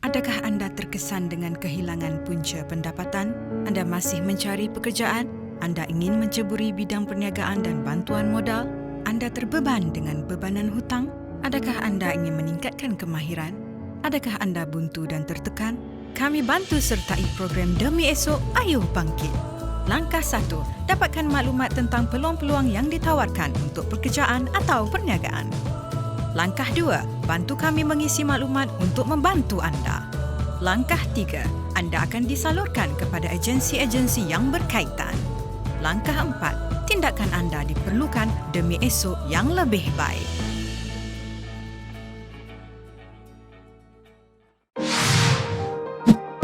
Adakah anda terkesan dengan kehilangan punca pendapatan? Anda masih mencari pekerjaan? Anda ingin menceburi bidang perniagaan dan bantuan modal? Anda terbeban dengan bebanan hutang? Adakah anda ingin meningkatkan kemahiran? Adakah anda buntu dan tertekan? Kami bantu sertai program Demi Esok Ayuh Bangkit. Langkah 1. Dapatkan maklumat tentang peluang-peluang yang ditawarkan untuk pekerjaan atau perniagaan. Langkah 2. Bantu kami mengisi maklumat untuk membantu anda. Langkah 3. Anda akan disalurkan kepada agensi-agensi yang berkaitan. Langkah 4. Tindakan anda diperlukan demi esok yang lebih baik.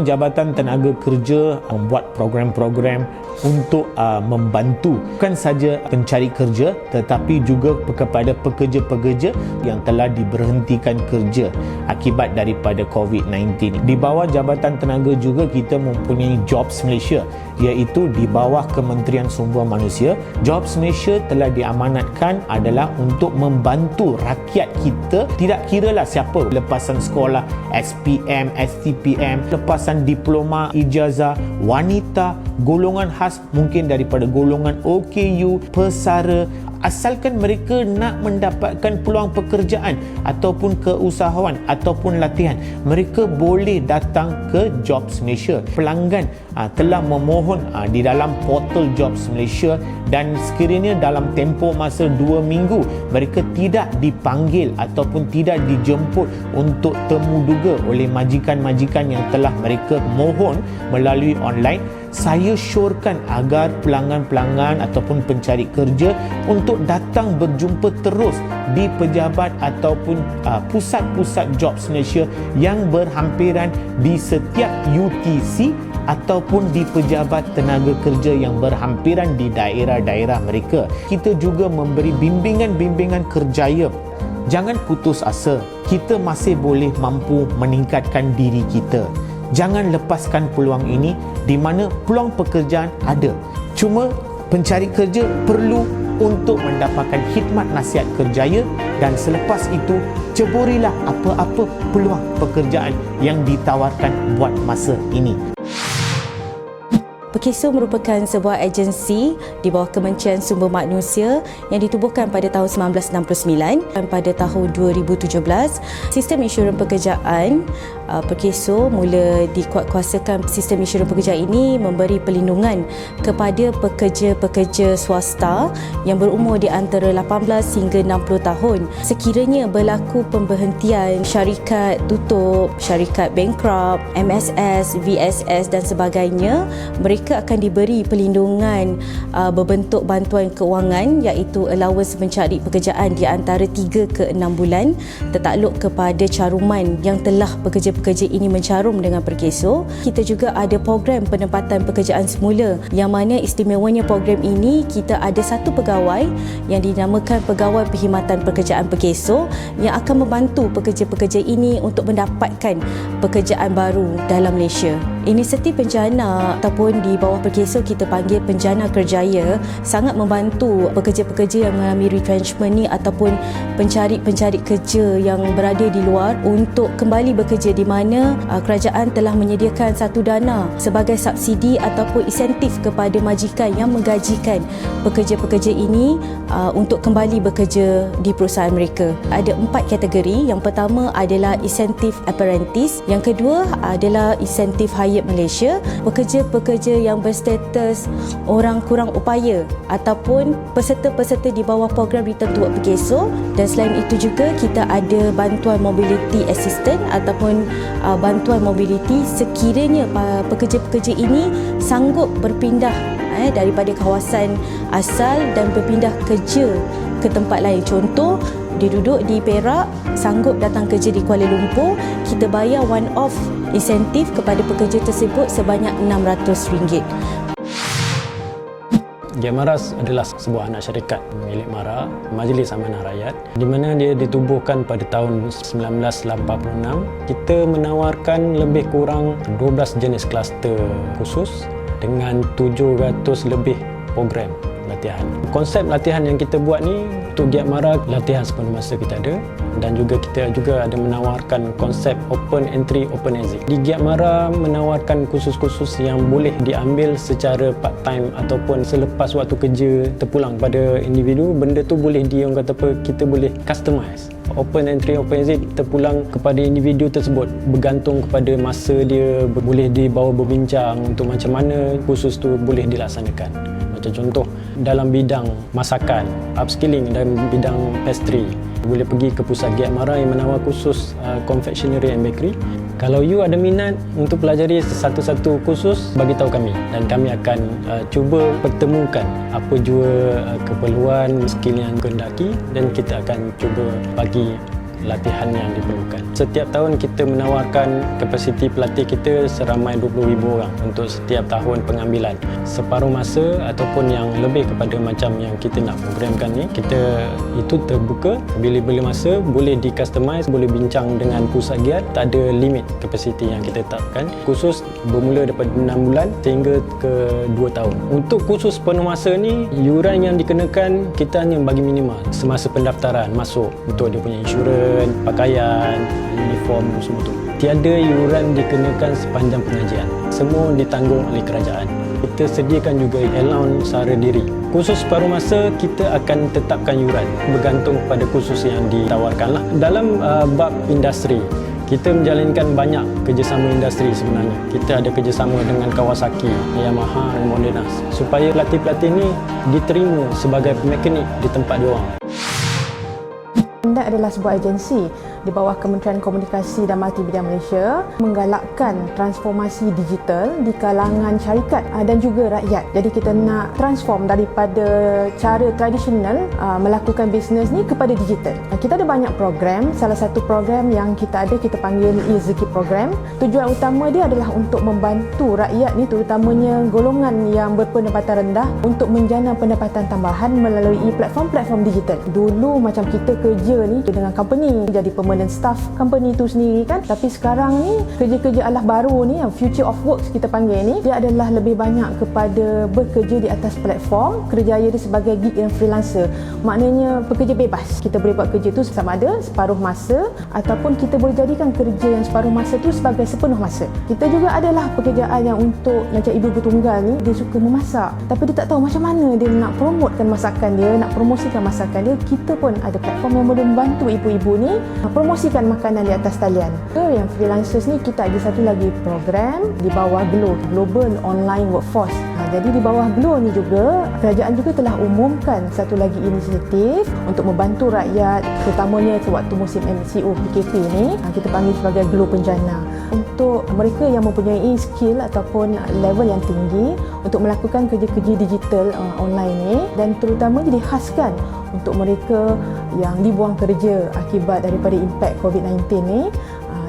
Jabatan Tenaga Kerja membuat program-program untuk membantu bukan saja pencari kerja tetapi juga kepada pekerja-pekerja yang telah diberhentikan kerja akibat daripada COVID-19. Di bawah Jabatan Tenaga juga kita mempunyai Jobs Malaysia, iaitu di bawah Kementerian Sumber Manusia. Jobs Malaysia telah diamanatkan adalah untuk membantu rakyat kita, tidak kiralah siapa, lepasan sekolah, SPM, STPM, lepasan diploma, ijazah, wanita, golongan khas, mungkin daripada golongan OKU, pesara, asalkan mereka nak mendapatkan peluang pekerjaan ataupun keusahawan ataupun latihan, mereka boleh datang ke Jobs Malaysia. Pelanggan telah memohon di dalam portal Jobs Malaysia, dan sekiranya dalam tempoh masa 2 minggu mereka tidak dipanggil ataupun tidak dijemput untuk temu duga oleh majikan-majikan yang telah mereka mohon melalui online, saya syorkan agar pelanggan-pelanggan ataupun pencari kerja untuk datang berjumpa terus di pejabat ataupun pusat-pusat Jobs Malaysia yang berhampiran di setiap UTC ataupun di pejabat tenaga kerja yang berhampiran di daerah-daerah mereka. Kita juga memberi bimbingan-bimbingan kerjaya. Jangan putus asa, kita masih boleh mampu meningkatkan diri kita. Jangan lepaskan peluang ini di mana peluang pekerjaan ada. Cuma pencari kerja perlu untuk mendapatkan khidmat nasihat kerjaya, dan selepas itu ceburilah apa-apa peluang pekerjaan yang ditawarkan buat masa ini. Pekeso merupakan sebuah agensi di bawah Kementerian Sumber Manusia yang ditubuhkan pada tahun 1969 dan pada tahun 2017 sistem insurans pekerjaan Pekeso mula dikuatkuasakan. Sistem insurans pekerjaan ini memberi perlindungan kepada pekerja-pekerja swasta yang berumur di antara 18 hingga 60 tahun. Sekiranya berlaku pemberhentian, syarikat tutup, syarikat bankrupt, MSS, VSS dan sebagainya, mereka akan diberi perlindungan berbentuk bantuan keuangan, iaitu allowance mencari pekerjaan di antara 3 ke 6 bulan tertakluk kepada caruman yang telah pekerja-pekerja ini mencarum dengan Pekeso. Kita juga ada program penempatan pekerjaan semula, yang mana istimewanya program ini kita ada satu pegawai yang dinamakan Pegawai Perkhidmatan Pekerjaan Pekeso yang akan membantu pekerja-pekerja ini untuk mendapatkan pekerjaan baru dalam Malaysia. Inisiatif penjana ataupun di bawah Pekeso kita panggil penjana kerjaya sangat membantu pekerja-pekerja yang mengalami retrenchment ni ataupun pencari-pencari kerja yang berada di luar untuk kembali bekerja, di mana kerajaan telah menyediakan satu dana sebagai subsidi ataupun insentif kepada majikan yang menggajikan pekerja-pekerja ini untuk kembali bekerja di perusahaan mereka. Ada 4 kategori. Yang pertama adalah insentif apprentice, yang kedua adalah insentif Hayat Malaysia, pekerja-pekerja yang berstatus orang kurang upaya ataupun peserta-peserta di bawah program Return to Work Pekeso, dan selain itu juga kita ada bantuan mobility assistant ataupun bantuan mobility sekiranya pekerja-pekerja ini sanggup berpindah daripada kawasan asal dan berpindah kerja ke tempat lain. Contoh, dia duduk di Perak, sanggup datang kerja di Kuala Lumpur, kita bayar one off insentif kepada pekerja tersebut sebanyak RM600. Gemaras adalah sebuah anak syarikat milik MARA, Majlis Amanah Rakyat, di mana dia ditubuhkan pada tahun 1986. Kita menawarkan lebih kurang 12 jenis kluster khusus dengan 700 lebih program latihan. Konsep latihan yang kita buat ni Untuk Giat Mara, latihan sepenuh masa kita ada, dan juga kita juga ada menawarkan konsep open entry, open exit. Di Giat Mara menawarkan kursus-kursus yang boleh diambil secara part time ataupun selepas waktu kerja terpulang pada individu. Benda tu boleh kita boleh customize. Open entry, open exit terpulang kepada individu tersebut, bergantung kepada masa dia, boleh dibawa berbincang untuk macam mana kursus tu boleh dilaksanakan. Macam contoh dalam bidang masakan, upskilling dalam bidang pastry, boleh pergi ke pusat Giat Mara yang menawar kursus confectionery and bakery. Kalau you ada minat untuk pelajari satu-satu kursus, bagi tahu kami dan kami akan cuba pertemukan apa jua keperluan, skill yang kehendaki, dan kita akan cuba bagi latihan yang diperlukan. Setiap tahun kita menawarkan kapasiti pelatih kita seramai 20,000 orang untuk setiap tahun pengambilan. Separuh masa ataupun yang lebih kepada macam yang kita nak programkan ni, kita itu terbuka, bila-bila masa boleh di-customize, boleh bincang dengan pusat giat, tak ada limit kapasiti yang kita tetapkan. Kursus bermula daripada 6 bulan sehingga ke 2 tahun. Untuk kursus penuh masa ni, yuran yang dikenakan kita hanya bagi minimal semasa pendaftaran masuk untuk dia punya insurans, pakaian, uniform, semua tu. Tiada yuran dikenakan sepanjang pengajian. Semua ditanggung oleh kerajaan. Kita sediakan juga allowance sara diri. Kursus separuh masa kita akan tetapkan yuran bergantung pada kursus yang ditawarkan lah. Dalam bab industri, kita menjalankan banyak kerjasama industri sebenarnya. Kita ada kerjasama dengan Kawasaki, Yamaha dan Modernas supaya pelatih-pelatih ni diterima sebagai mekanik di tempat diorang. Anda adalah sebuah agensi di bawah Kementerian Komunikasi dan Multimedia Malaysia menggalakkan transformasi digital di kalangan syarikat dan juga rakyat. Jadi kita nak transform daripada cara tradisional melakukan bisnes ni kepada digital. Kita ada banyak program. Salah satu program yang kita ada kita panggil e-Zeki program. Tujuan utama dia adalah untuk membantu rakyat ni, terutamanya golongan yang berpendapatan rendah, untuk menjana pendapatan tambahan melalui platform-platform digital. Dulu macam kita kerja ni dengan company, jadi permanent staff company tu sendiri kan, tapi sekarang ni kerja-kerja alah baru ni, yang future of work kita panggil ni, dia adalah lebih banyak kepada bekerja di atas platform, kerjaya dia sebagai gig dan freelancer. Maknanya pekerja bebas. Kita boleh buat kerja tu sama ada separuh masa ataupun kita boleh jadikan kerja yang separuh masa tu sebagai sepenuh masa. Kita juga adalah pekerjaan yang untuk macam ibu bertunggal ni, dia suka memasak tapi dia tak tahu macam mana dia nak promotekan masakan dia, nak promosikan masakan dia. Kita pun ada platform yang boleh membantu ibu-ibu ni promosikan makanan di atas talian. Yang freelancers ni kita ada satu lagi program di bawah GLOW, Global Online Workforce. Jadi di bawah GLOW ni juga kerajaan juga telah umumkan satu lagi inisiatif untuk membantu rakyat, terutamanya sewaktu musim MCO PKP ni, kita panggil sebagai GLOW Penjana. Untuk mereka yang mempunyai skill ataupun level yang tinggi untuk melakukan kerja-kerja digital online ni, dan terutamanya dikhaskan untuk mereka yang dibuang kerja akibat daripada impak COVID-19 ni,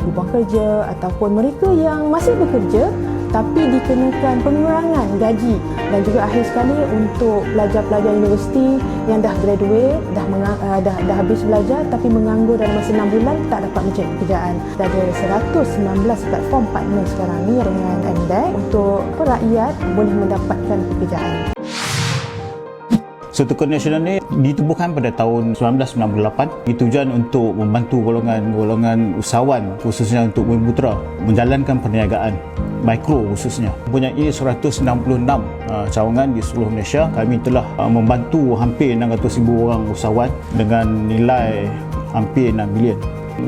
dibuang kerja, ataupun mereka yang masih bekerja tapi dikenakan pengurangan gaji, dan juga akhir sekali untuk pelajar-pelajar universiti yang dah graduate, dah habis belajar tapi menganggur dalam masa 6 bulan tak dapat mencari pekerjaan. Ada 119 platform partner sekarang ni dengan MDEC untuk rakyat boleh mendapatkan pekerjaan. Sutukan Nasional ni ditubuhkan pada tahun 1998 ditujuan untuk membantu golongan usahawan, khususnya untuk Bumi Putra menjalankan perniagaan mikro khususnya. Mempunyai 166 cawangan di seluruh Malaysia. Kami telah membantu hampir 600,000 orang usahawan dengan nilai hampir 6 bilion.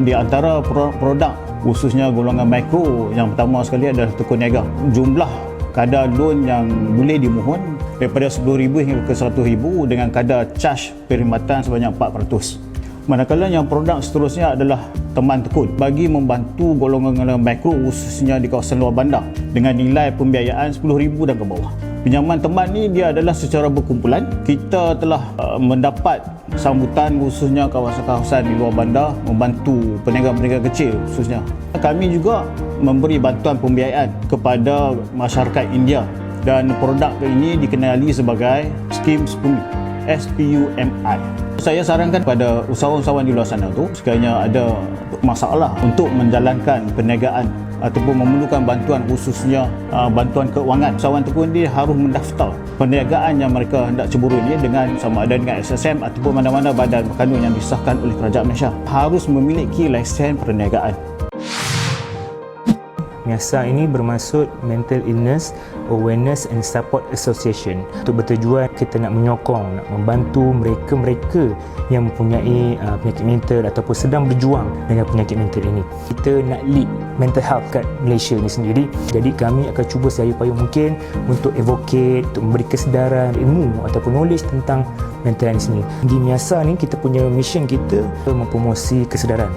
Di antara produk khususnya golongan mikro, yang pertama sekali adalah toko niaga. Jumlah kadar loan yang boleh dimohon daripada RM10,000 hingga ke RM100,000 dengan kadar charge perkhidmatan sebanyak 4%. Manakala yang produk seterusnya adalah teman tekun bagi membantu golongan-golongan mikro khususnya di kawasan luar bandar dengan nilai pembiayaan RM10,000 dan ke bawah. Pinjaman teman ni dia adalah secara berkumpulan. Kita telah mendapat sambutan khususnya kawasan-kawasan di luar bandar membantu peniaga-peniaga kecil khususnya. Kami juga memberi bantuan pembiayaan kepada masyarakat India, dan produk ini dikenali sebagai Skim SPUMI, SPUMI. Saya sarankan pada usahawan-usahawan di luar sana tu, sekiranya ada masalah untuk menjalankan perniagaan ataupun memerlukan bantuan, khususnya bantuan keuangan, usahawan tu pun dia harus mendaftar perniagaan yang mereka hendak ceburu ini dengan sama ada dengan SSM ataupun mana-mana badan kanun yang disahkan oleh Kerajaan Malaysia. Harus memiliki lesen perniagaan. MIASA ini bermaksud Mental Illness Awareness and Support Association. Untuk bertujuan kita nak menyokong, nak membantu mereka-mereka yang mempunyai penyakit mental ataupun sedang berjuang dengan penyakit mental ini. Kita nak lead mental health kat Malaysia ni sendiri. Jadi kami akan cuba sedaya upaya mungkin untuk advocate, untuk memberi kesedaran, ilmu ataupun knowledge tentang mental health ni. Di MIASA ni kita punya mission kita mempromosi kesedaran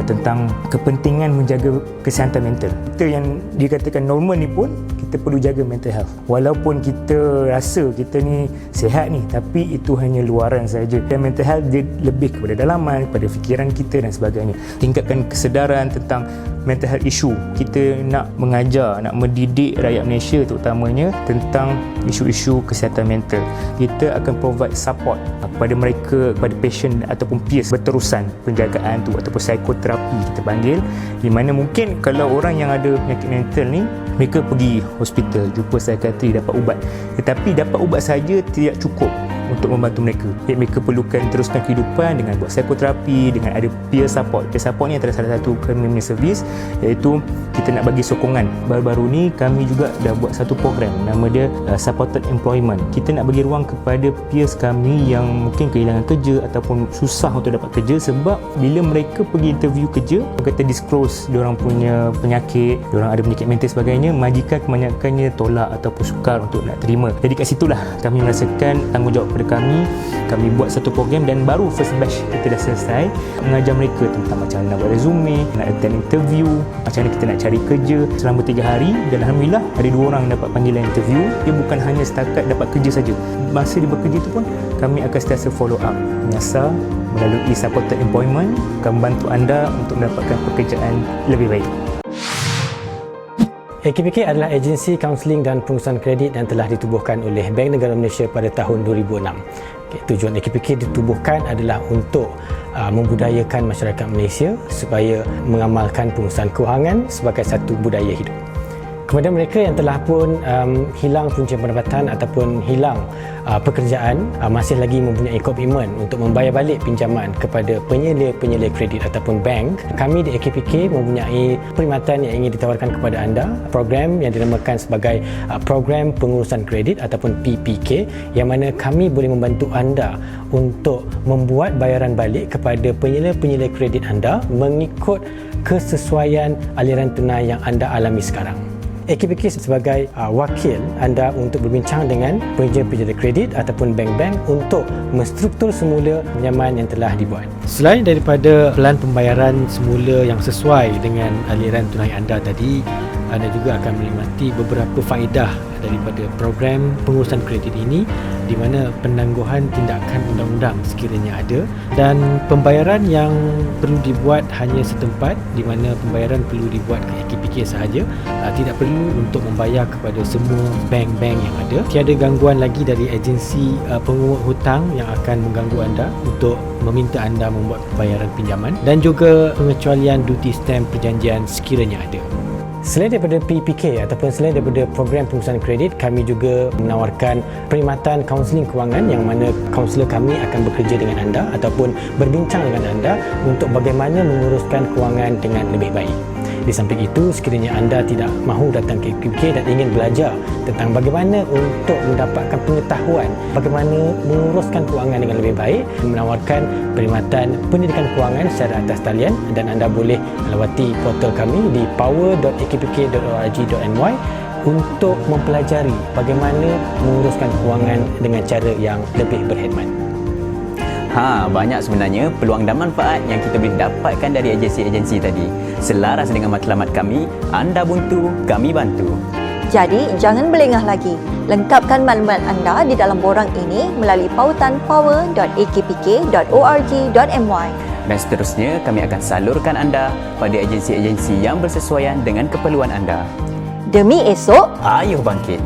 tentang kepentingan menjaga kesihatan mental. Kita yang dikatakan normal ni pun kita perlu jaga mental health. Walaupun kita rasa kita ni sihat ni, tapi itu hanya luaran saja. Dan mental health dia lebih kepada dalaman, kepada fikiran kita dan sebagainya. Tingkatkan kesedaran tentang mental health issue. Kita nak mengajar, nak mendidik rakyat Malaysia terutamanya tentang isu-isu kesihatan mental. Kita akan provide support kepada mereka, kepada patient ataupun peers berterusan penjagaan tu ataupun psikoterapi kita panggil, di mana mungkin kalau orang yang ada penyakit mental ni mereka pergi hospital, jumpa psikiatri, dapat ubat, tetapi dapat ubat saja tidak cukup untuk membantu mereka. Mereka perlukan teruskan kehidupan dengan buat psikoterapi, dengan ada peer support. Peer support ni antara salah satu kami punya servis, iaitu kita nak bagi sokongan. Baru-baru ni kami juga dah buat satu program, nama dia Supported Employment. Kita nak bagi ruang kepada peers kami yang mungkin kehilangan kerja ataupun susah untuk dapat kerja, sebab bila mereka pergi interview kerja, kata disclose diorang punya penyakit, diorang ada penyakit mental sebagainya, majikan kebanyakannya tolak ataupun sukar untuk nak terima. Jadi kat situlah kami merasakan tanggungjawab kami buat satu program, dan baru first batch kita dah selesai mengajar mereka tentang macam mana nak buat resume, nak attend interview, macam mana kita nak cari kerja selama 3 hari. Dan Alhamdulillah ada 2 orang dapat panggilan interview. Dia bukan hanya setakat dapat kerja saja, masa dia bekerja tu pun kami akan sentiasa follow up. MIASA melalui Supported Employment akan membantu anda untuk mendapatkan pekerjaan lebih baik. AKPK adalah agensi kaunseling dan pengurusan kredit yang telah ditubuhkan oleh Bank Negara Malaysia pada tahun 2006. Tujuan AKPK ditubuhkan adalah untuk membudayakan masyarakat Malaysia supaya mengamalkan pengurusan kewangan sebagai satu budaya hidup. Kepada mereka yang telah pun hilang punca pendapatan ataupun hilang pekerjaan, masih lagi mempunyai komitmen untuk membayar balik pinjaman kepada penyelia kredit ataupun bank, kami di AKPK mempunyai perkhidmatan yang ingin ditawarkan kepada anda, program yang dinamakan sebagai program pengurusan kredit ataupun PPK, yang mana kami boleh membantu anda untuk membuat bayaran balik kepada penyelia kredit anda mengikut kesesuaian aliran tunai yang anda alami sekarang. AKPK sebagai wakil anda untuk berbincang dengan penyedia kredit ataupun bank-bank untuk menstruktur semula pinjaman yang telah dibuat. Selain daripada pelan pembayaran semula yang sesuai dengan aliran tunai anda tadi, anda juga akan menikmati beberapa faedah daripada program pengurusan kredit ini, di mana penangguhan tindakan undang-undang sekiranya ada, dan pembayaran yang perlu dibuat hanya setempat, di mana pembayaran perlu dibuat ke AKPK sahaja, tidak perlu untuk membayar kepada semua bank-bank yang ada. Tiada gangguan lagi dari agensi pengurusan hutang yang akan mengganggu anda untuk meminta anda membuat pembayaran pinjaman, dan juga pengecualian duty stamp perjanjian sekiranya ada. Selain daripada PPK ataupun selain daripada program pengurusan kredit, kami juga menawarkan perkhidmatan kaunseling kewangan, yang mana kaunselor kami akan bekerja dengan anda ataupun berbincang dengan anda untuk bagaimana menguruskan kewangan dengan lebih baik. Di samping itu, sekiranya anda tidak mahu datang ke AKPK dan ingin belajar tentang bagaimana untuk mendapatkan pengetahuan bagaimana menguruskan kewangan dengan lebih baik, menawarkan perkhidmatan pendidikan kewangan secara atas talian, dan anda boleh lawati portal kami di power.akpk.org.my untuk mempelajari bagaimana menguruskan kewangan dengan cara yang lebih berkhidmat. Banyak sebenarnya peluang dan manfaat yang kita boleh dapatkan dari agensi-agensi tadi. Selaras dengan matlamat kami, anda buntu, kami bantu. Jadi, jangan belengah lagi. Lengkapkan maklumat anda di dalam borang ini melalui pautan power.akpk.org.my. Dan seterusnya, kami akan salurkan anda pada agensi-agensi yang bersesuaian dengan keperluan anda. Demi esok, Ayuh bangkit!